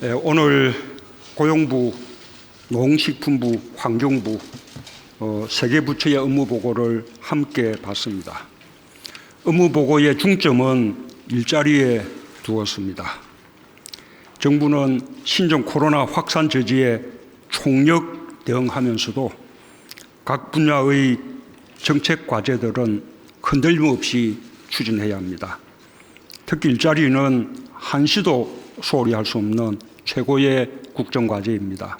오늘 고용부, 농식품부, 환경부 세 개 부처의 업무 보고를 함께 봤습니다. 업무 보고의 중점은 일자리에 두었습니다. 정부는 신종 코로나 확산 저지에 총력 대응하면서도 각 분야의 정책 과제들은 흔들림 없이 추진해야 합니다. 특히 일자리는 한시도 소홀히 할 수 없는 최고의 국정과제입니다.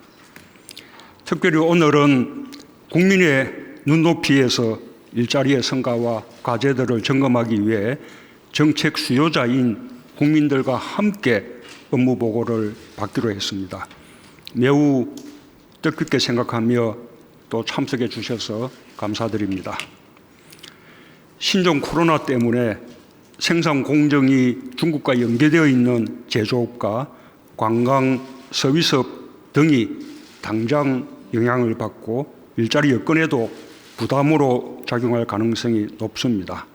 특별히 오늘은 국민의 눈높이에서 일자리의 성과와 과제들을 점검하기 위해 정책 수요자인 국민들과 함께 업무 보고를 받기로 했습니다. 매우 뜻깊게 생각하며 또 참석해 주셔서 감사드립니다. 신종 코로나 때문에 생산 공정이 중국과 연계되어 있는 제조업과 관광, 서비스업 등이 당장 영향을 받고 일자리 여건에도 부담으로 작용할 가능성이 높습니다.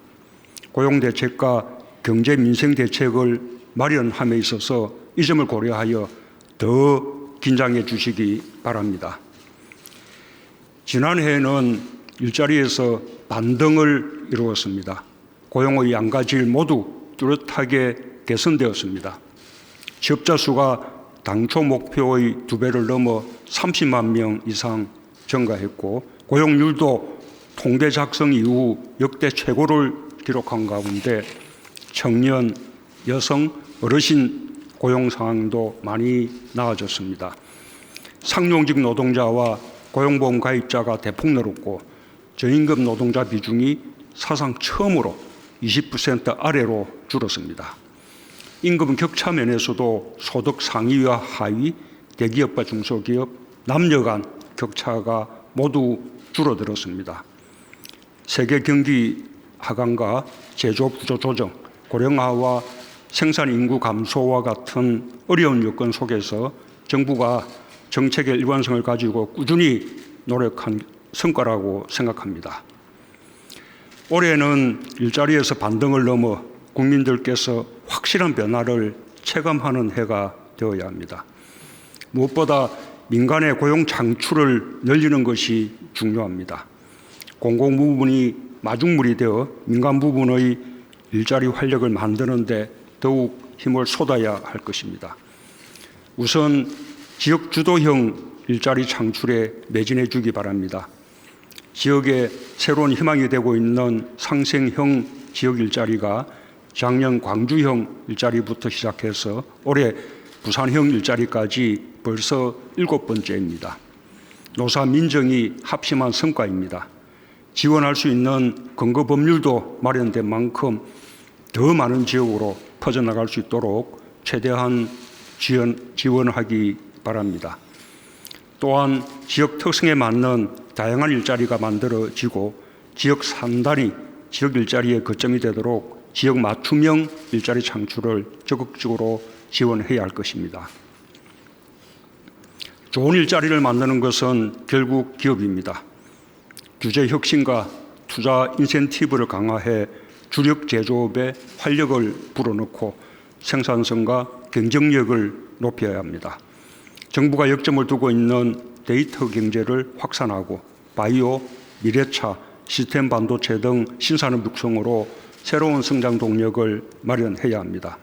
고용대책과 경제민생대책을 마련함에 있어서 이 점을 고려하여 더 긴장해 주시기 바랍니다. 지난해에는 일자리에서 반등을 이루었습니다. 고용의 양가질 모두 뚜렷하게 개선되었습니다. 취업자 수가 당초 목표의 2배를 넘어 30만 명 이상 증가했고 고용률도 통계 작성 이후 역대 최고를 기록한 가운데 청년, 여성, 어르신 고용 상황도 많이 나아졌습니다. 상용직 노동자와 고용보험 가입자가 대폭 늘었고 저임금 노동자 비중이 사상 처음으로 20% 아래로 줄었습니다. 임금 격차 면에서도 소득 상위와 하위, 대기업과 중소기업, 남녀 간 격차가 모두 줄어들었습니다. 세계 경기 하강과 제조업 구조 조정, 고령화와 생산 인구 감소와 같은 어려운 여건 속에서 정부가 정책의 일관성을 가지고 꾸준히 노력한 성과라고 생각합니다. 올해는 일자리에서 반등을 넘어 국민들께서 확실한 변화를 체감하는 해가 되어야 합니다. 무엇보다 민간의 고용 창출을 늘리는 것이 중요합니다. 공공 부분이 마중물이 되어 민간 부분의 일자리 활력을 만드는 데 더욱 힘을 쏟아야 할 것입니다. 우선 지역 주도형 일자리 창출에 매진해 주기 바랍니다. 지역에 새로운 희망이 되고 있는 상생형 지역 일자리가 작년 광주형 일자리부터 시작해서 올해 부산형 일자리까지 벌써 7번째입니다. 노사 민정이 합심한 성과입니다. 지원할 수 있는 근거 법률도 마련된 만큼 더 많은 지역으로 퍼져나갈 수 있도록 최대한 지원하기 바랍니다. 또한 지역 특성에 맞는 다양한 일자리가 만들어지고 지역 산단이 지역 일자리의 거점이 되도록 지역 맞춤형 일자리 창출을 적극적으로 지원해야 할 것입니다. 좋은 일자리를 만드는 것은 결국 기업입니다. 규제 혁신과 투자 인센티브를 강화해 주력 제조업에 활력을 불어넣고 생산성과 경쟁력을 높여야 합니다. 정부가 역점을 두고 있는 데이터 경제를 확산하고 바이오, 미래차, 시스템 반도체 등 신산업 육성으로 새로운 성장 동력을 마련해야 합니다.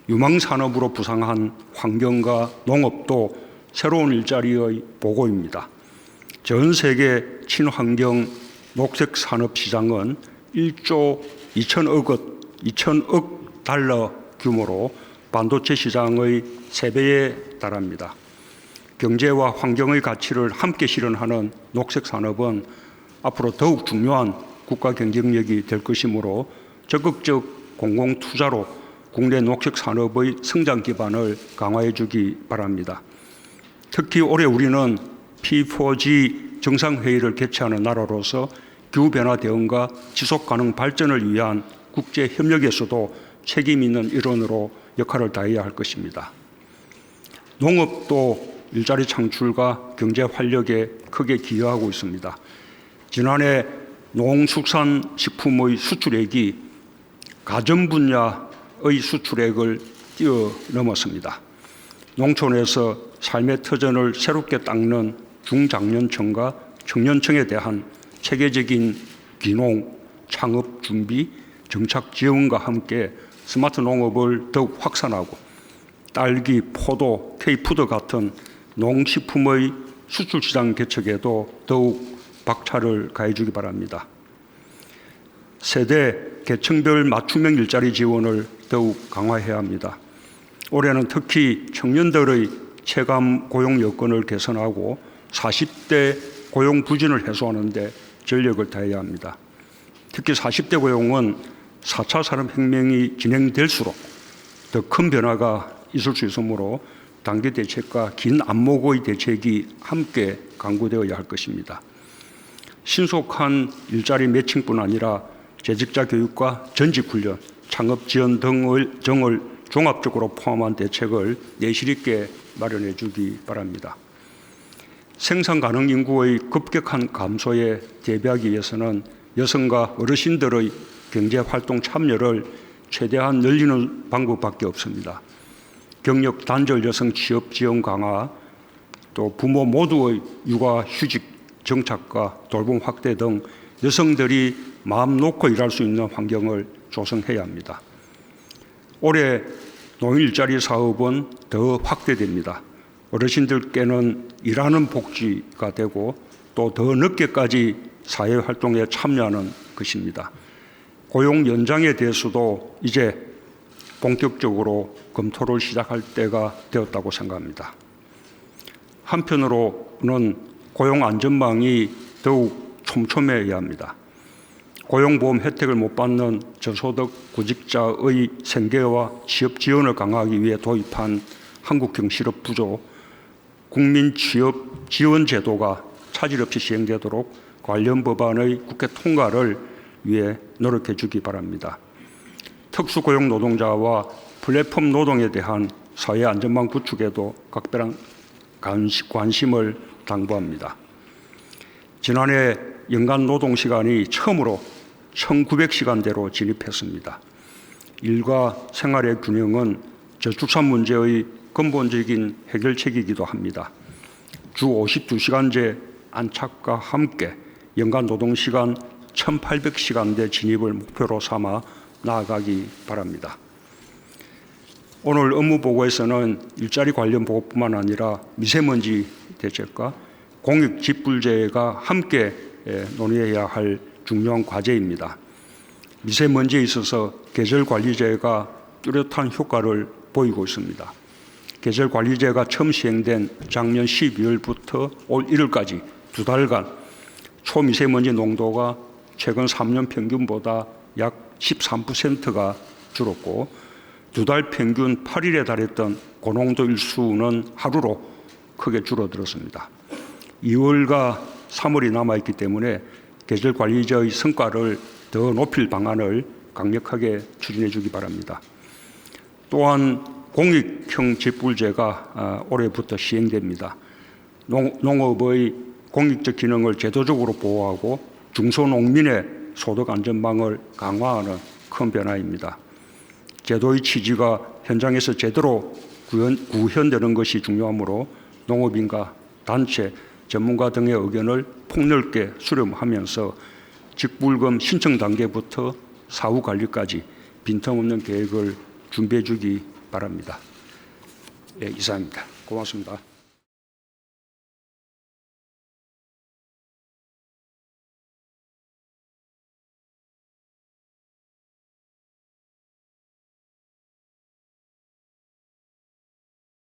유망산업으로 부상한 환경과 농업도 새로운 일자리의 보고입니다. 전 세계 친환경 녹색 산업 시장은 1조 2천억 달러 규모로 반도체 시장의 3배에 달합니다. 경제와 환경의 가치를 함께 실현하는 녹색 산업은 앞으로 더욱 중요한 국가 경쟁력이 될 것이므로 적극적 공공 투자로 국내 녹색 산업의 성장 기반을 강화해 주기 바랍니다. 특히 올해 우리는 P4G 정상회의를 개최하는 나라로서 기후변화 대응과 지속가능 발전을 위한 국제 협력에서도 책임 있는 일원으로 역할을 다해야 할 것입니다. 농업도 일자리 창출과 경제 활력에 크게 기여하고 있습니다. 지난해 농축산식품의 수출액이 가전 분야의 수출액을 뛰어넘었습니다. 농촌에서 삶의 터전을 새롭게 닦는 중장년층과 청년층에 대한 체계적인 귀농, 창업 준비, 정착 지원과 함께 스마트 농업을 더욱 확산하고 딸기, 포도, K푸드 같은 농식품의 수출시장 개척에도 더욱 박차를 가해주기 바랍니다. 세대, 계층별 맞춤형 일자리 지원을 더욱 강화해야 합니다. 올해는 특히 청년들의 체감 고용 여건을 개선하고 40대 고용 부진을 해소하는 데 전력을 다해야 합니다. 특히 40대 고용은 4차 산업혁명이 진행될수록 더 큰 변화가 있을 수 있으므로 단기 대책과 긴 안목의 대책이 함께 강구되어야 할 것입니다. 신속한 일자리 매칭뿐 아니라 재직자 교육과 전직 훈련, 창업 지원 등을 종합적으로 포함한 대책을 내실 있게 마련해 주기 바랍니다. 생산 가능 인구의 급격한 감소에 대비하기 위해서는 여성과 어르신들의 경제활동 참여를 최대한 늘리는 방법밖에 없습니다. 경력 단절 여성 취업 지원 강화, 또 부모 모두의 육아휴직 정착과 돌봄 확대 등 여성들이 마음 놓고 일할 수 있는 환경을 조성해야 합니다. 올해 노인 일자리 사업은 더 확대됩니다. 어르신들께는 일하는 복지가 되고 또 더 늦게까지 사회활동에 참여하는 것입니다. 고용 연장에 대해서도 이제 본격적으로 검토를 시작할 때가 되었다고 생각합니다. 한편으로는 고용 안전망이 더욱 촘촘해야 합니다. 고용보험 혜택을 못 받는 저소득 구직자의 생계와 취업 지원을 강화하기 위해 도입한 한국형 실업부조, 국민 취업 지원 제도가 차질 없이 시행되도록 관련 법안의 국회 통과를 위해 노력해 주기 바랍니다. 특수고용 노동자와 플랫폼 노동에 대한 사회 안전망 구축에도 각별한 관심을 당부합니다. 지난해 연간 노동시간이 처음으로 1900시간대로 진입했습니다. 일과 생활의 균형은 저출산 문제의 근본적인 해결책이기도 합니다. 주 52시간제 안착과 함께 연간 노동시간 1800시간대 진입을 목표로 삼아 나아가기 바랍니다. 오늘 업무보고에서는 일자리 관련 보고뿐만 아니라 미세먼지 대책과 공익직불제가 함께 논의해야 할 중요한 과제입니다. 미세먼지에 있어서 계절관리제가 뚜렷한 효과를 보이고 있습니다. 계절관리제가 처음 시행된 작년 12월부터 올 1월까지 두 달간 초미세먼지 농도가 최근 3년 평균보다 약 13%가 줄었고 두 달 평균 8일에 달했던 고농도 일수는 하루로 크게 줄어들었습니다. 2월과 3월이 남아있기 때문에 계절관리제의 성과를 더 높일 방안을 강력하게 추진해 주기 바랍니다. 또한 공익형 직불제가 올해부터 시행됩니다. 농업의 공익적 기능을 제도적으로 보호하고 중소농민의 소득 안전망을 강화하는 큰 변화입니다. 제도의 취지가 현장에서 제대로 구현되는 것이 중요하므로 농업인과 단체, 전문가 등의 의견을 폭넓게 수렴하면서 직불금 신청 단계부터 사후 관리까지 빈틈없는 계획을 준비해 주기 바랍니다. 예, 이상입니다. 고맙습니다.